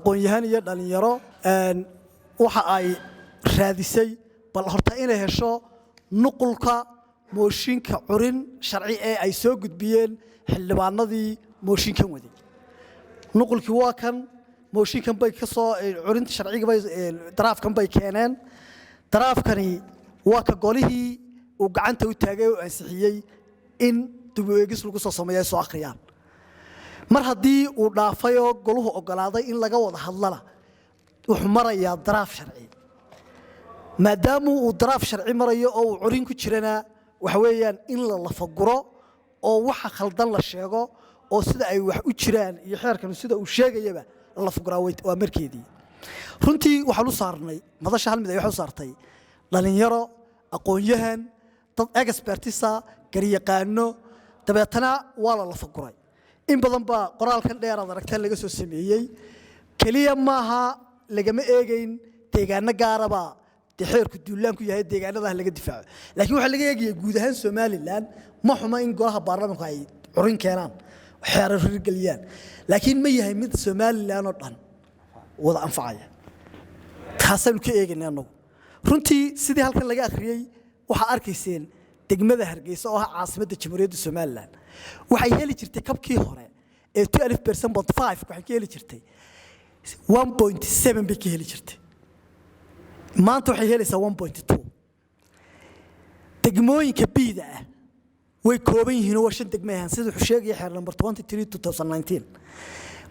aqoon-yahan iyo dhalinyaro waxa ay raadisay bal horta inay hesho nuqulka mooshinka curin sharci ee ay soo gudbiyeen xildhibaanadii mooshinkan waday nuqulkii waa kan mooshinkan bay ka soo curinta sharciga bay daraafkan bay keeneen daraafkani waa ka golihii uu gacanta u taagay oo ansixiyay in dib u eegis lagu soo sameeyo soo akhriyaan mar haddii uu dhaafay oo goluhu ogolaaday in laga wada hadlana wuxuu marayaa daraaf sharci maadaama uu daraaf sharci marayo oo uu curin ku jirana waxa weeyaan in la lafaguro oo waxa khaldan la sheego oo sida ay wax u jiraan iyo xeerkan sida uu sheegayaba la lafaguraa waa markeedii runtii waxaan u saarnay madasha hal mid ay wax u saartay dhalinyaro aqoon-yahan dad expertisa garyaqaano dabeetana waa la lafaguray in badan baa qoraalkan dheer aad aragteen laga soo sameeyey kaliya maaha lagama eegayn deegaano gaaraba xeerku duulaan ku yahay deegaanada laga difaaco laakiin waxa laga eegay guud ahaan Soomaaliland ma xuma in golaha baarlamaanka ay curin keenaan xeerar hirgeliyaan laakiin ma yahay mid Soomaaliland oo dhan wada anfacaya taasaan ka eegaynaa anagu runtii sidii halkan laga akhriyay waxa arkayseen degmada Hargeysa oo ah caasimadda Jamhuuriyadda Soomaaliland waxay heli jirtay kabkii hore ee 12% waxay ka heli jirtay 1.7 bay ka heli jirtay maanta waxay helaysaa 1.2 degmooyinka biida ah way kooban yihiin oo shan degmeehan sida uu sheegay xeer number 23/2019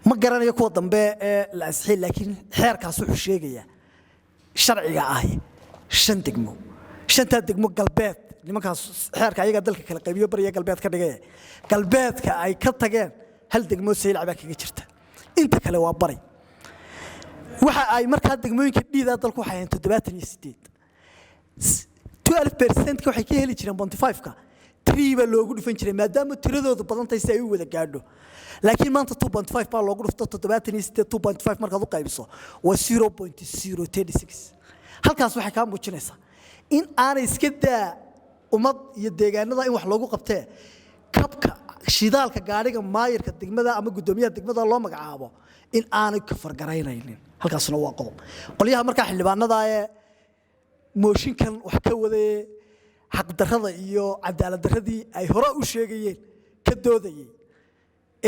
ma garanayo kuwa dambe ee la asxii laakiin xeerkaas wuxuu sheegaya sharciga ah shan degmo shanta degmo galbeed nimankaas xeerka ayaga dalka kala qaybiyo bariya galbeed ka dhigay galbeedka ay ka tageen hal degmo sayl caba kaga jirta inta kale waa bari waxa ay markaa degmooyinka dhiida dalku waxay hayeen 78 12% waxay ka heli jireen 25ka 3 baa loogu dhufan jiray maadaama tiradoodu badan tahay si ay u wada gaadho laakiin maanta 2.5 baa loogu dhufto 78 2.5 markaad u qaybiso waa 0.036 halkaas waxay ka muujinaysaa in aan iska daa umad iyo deegaanada in wax loogu qabtee kabka shidaalka gaariga maayirka degmada ama gudoomiyaha degmada loo magacaabo in aanay ka fargaraynaynin halkaasna waa qodob qoliyaha marka xildhibaanada ee mooshinkan wax ka waday xaq darrada iyo cadaalad darradii ay hore u sheegayeen ka doodayay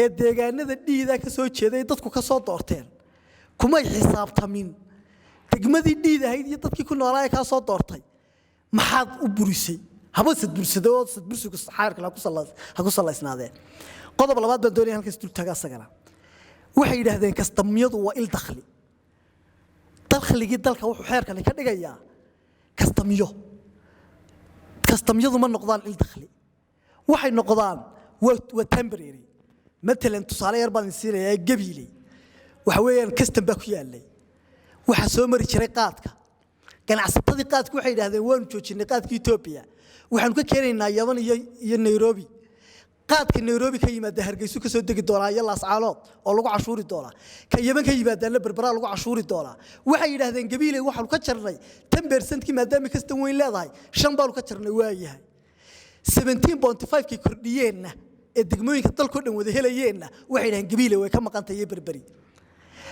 ee deegaanada dhiida ka soo jeeday dadku ka soo doorteen kuma xisaabtamin degmadii dhiidahayd iyo dadkii ku noolaa ka soo doortay maxaad u burisay haba sad bursado sad bursigu xaarka la ku salaysnaadeen qodob labaad baan doonay halkaas dul taga asagana waxay yiraahdeen kastamyadu waa il dakhli dakhligii dalka wuxuu xeerkan ka dhigayaa kastamyadu ma noqdaan il dakhli waxay noqdaan waa temporary matalan tusaale yar baan siinaya gabiilay waxa weeyaan kastam baa ku yaalay waxa soo mari jiray qaadka ganacsatada qaadku waxay yiraahdeen waan joojinay qaadka Ethiopia waxaan ka keenaynaa Yaman iyo Nairobi qaadka Nairobi ka yimaada Hargeysa ka soo degi doona iyo Laascaanood oo lagu cashuuri doona ka Yaman ka yimaada la Berbera lagu cashuuri doona waxay yiraahdeen gabiilay waxaan ka jarnay 10% ki maadaama kastan weyn leedahay 5 baa ka jarnay waayahay 17.5 ki kordhiyeenna ee degmooyinka dalka dhan wada helayeenna waxay yiraahdeen gabiilay way ka maqantay Berberi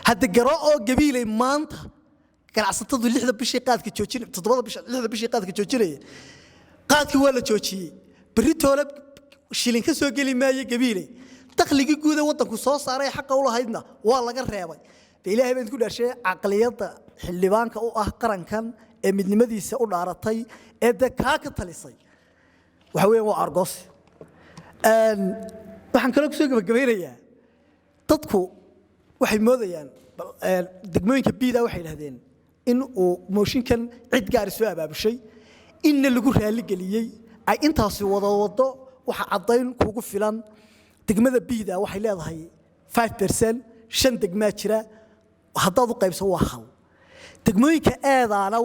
hadda garo oo gabiilay maanta ganacsatadu 6 bishii qaadka joojin 7 bishii 6 bishii qaadka joojinay qaadkii waa la joojiyay beritoole shilin ka soo gali maayo gabiilay dakhliga guud ee wadanku soo saaray xaq u lahaydna waa laga reebay ilaahay baan ku dhashay aqliyada xildhibaanka u ah qarankan ee midnimadiisa u dhaaratay ee dadka ka talisay waxa weeyaan waa argos waxaan kale ku soo gabagabeynayaa dadku waxay moodayaan degmooyinka biida waxay yiraahdeen in uu mooshinkan cid gaar soo abaabushay in lagu raali galiyay ay intaas wado waxa cadayn kuugu filan degmada biida waxay leedahay 5% shan degma jira haddaad u qaybso waa hal degmooyinka eedaana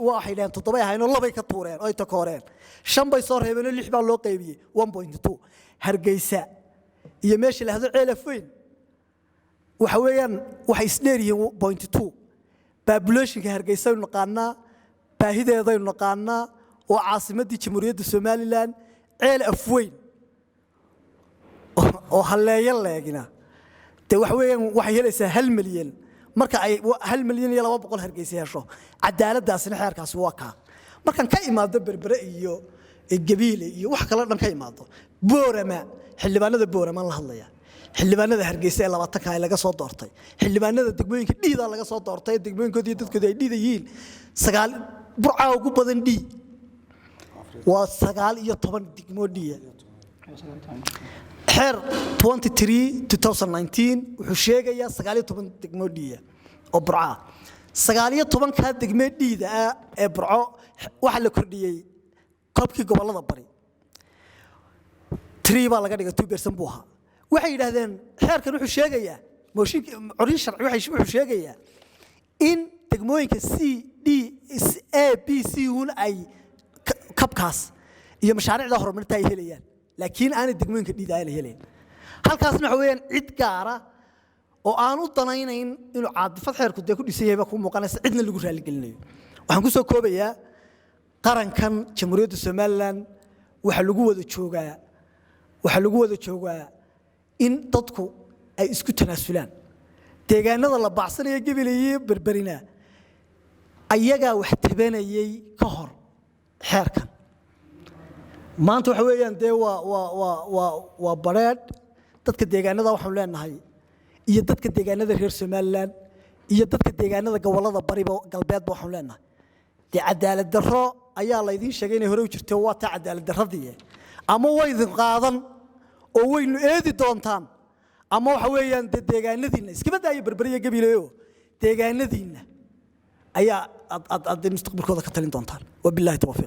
waxay leedahay 7 ahayno labay ka tuureen oo ay takooreen shan bay soo reebeen 6 baa loo qaybiyay 1.2 Hargeysa iyo meesha la hado ceelafayn waxa weeyaan waxay isdheeriyeen 0.2 populationka Hargeysa uu naqaana baahideeda uu naqaana oo caasimadda Jamhuuriyadda Soomaaliland ceel afweyn oo haleeyo leegina te wax weeyaan waxay helaysaa 1 milyan marka ay 1 milyan iyo 200 hargeysa hesho cadaaladaasina xeerkaasi waa ka markan ka imaado berbere iyo gabiile iyo wax kala dhan ka imaado boorama xildhibaanada boorama la hadlaya xildhibaanada hargeysa ee 20 ka laga soo doortay xildhibaanada degmooyinka dhiida laga soo doortay degmooyinkoodii iyo dadkooda ay dhiidayeen 9 burca ugu badan dhii waa 19 degmo dhiya xeer 23/2019 wuxuu sheegayaa 19 degmo dhiya oo burca 19 ka degmo dhiida ee burco waxa la kordhiyay qabkii gobolada bari 3 baa laga dhigay 2% buu ahaa waxay yiraahdeen xeerkan wuxuu sheegayaa mooshinka corin sharci wuxuu sheegayaa in degmooyinka C D A B C un ay kabkaas iyo mashaariicda horumarinta ay helayaan laakiin aanay degmooyinka dhiida ay helayaan halkaasna waxa weeyaan cid gaara oo aan u danaynayn inuu caadifad xeerku ku dhisan yahay ku muuqanaysa cidna lagu raali gelinayo waxaan ku soo koobayaa qarankan jamhuuriyadda Soomaaliland waxa lagu wada joogaa in dadku ay isku tanaasulaan deegaanada la baacsanayo gabileeyay berberina ayaga wax tabanayay ka hor xeerkan maanta waxa weeyaan waa bareed dadka deegaanada waxaan leenahay iyo dadka deegaanada reer Soomaaliland iyo dadka deegaanada gobolada bariba galbeedba waxaan leenahay cadaalad darro ayaa la idin sheegay inay hore u jirto waa ta cadaalad darradii ama way idin qaadan oo waynu eedi doontaan ama waxa weeyaan deegaanadiina iska badaayo berberiya gabileeyo deegaanadiina ayaa aad mustaqbalkooda ka talin doontaan wabillahi tawfiiq